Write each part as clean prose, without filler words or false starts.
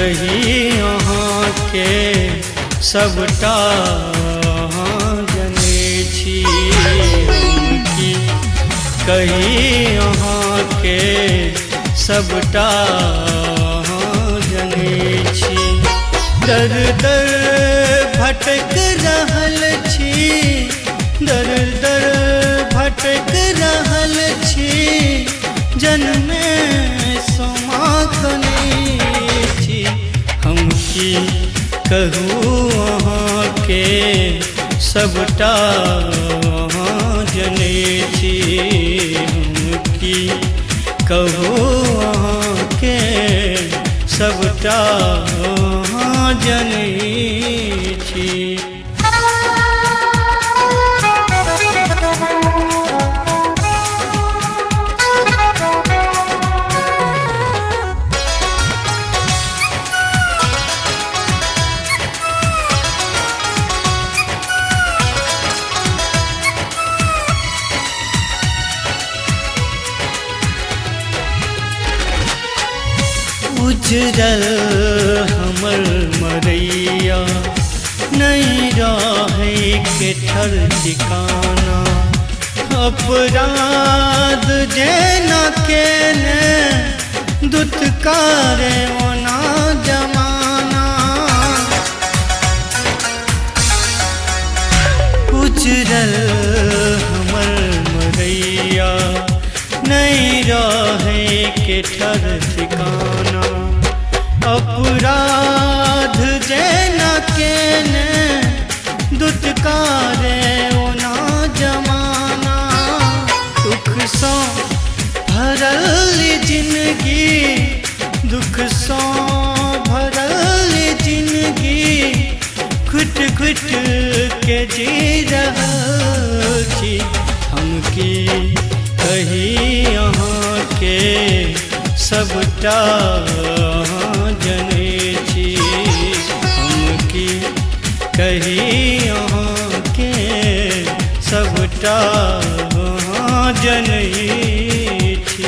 कही अहाँ के सबटा जने छी हम की कही अहाँ के सबटा जने छी। दर दर भटक रहल छी, दर दर भटक रहल छी, जन्मे समाखने छी हम की कहूँ अहाँ के सबटा जने छी हम की कहूँ अहाँ के सबटा जने छी। उजरल हमर मरैया नहीं रहे के ठर ठिकाना, अपराध जेना केने दुत्कारे ओना जमाना। उजरल हमर मरैया नहीं रहे के ठर ठिकाना, अपराध जेना केने दुत्कारे ओना जमाना। दुख सौ भरल जिंदगी, दुख सौ भरल जिंदगी, घुट घुट के जी रहल छी हम की कही अहाँ के सबटा जने छी हम की कही अहाँ के सबटा जने छी।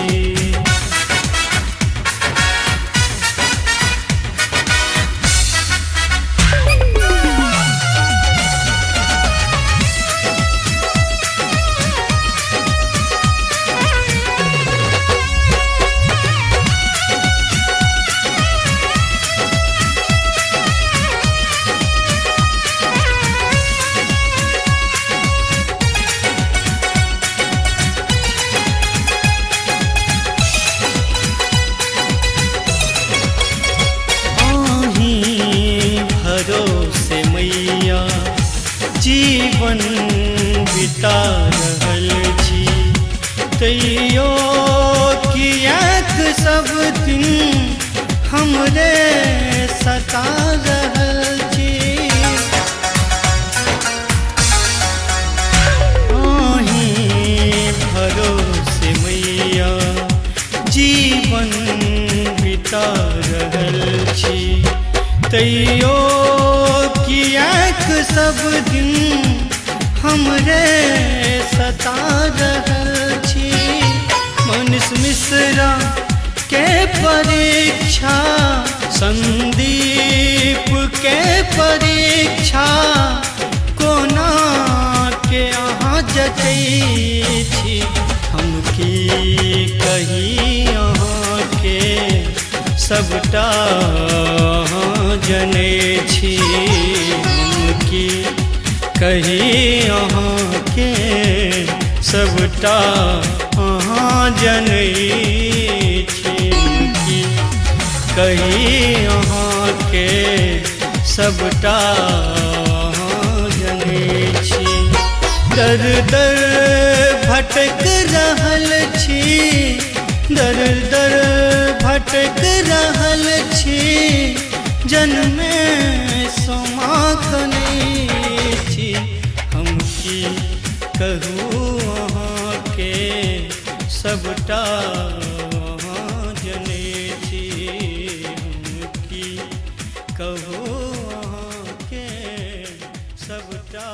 भरोसे मैया जीवन बिता रहल छी, तैयो किएक सब दिन हमरे सता रहल छी। अहीं भरोसे मैया जीवन बिता रहल छी, तैयो किएक सब दिन हमरे सता रहल छी। मनीष मिश्रा के परीक्षा, संदीप के परीक्षा, कोना के अहाँ जचै छी हम की कही अहाँ के सबटा जने छी हम की कही अहाँ के सबटा जने छी की कही अहाँ के सबटा जने छी। दर दर भटक रहल छी, दर दर भटक रहल छी, जन्मे समाखने छी हम की कहूँ अहाँ के सबटा जने छी हम की कहूँ अहाँ के सबटा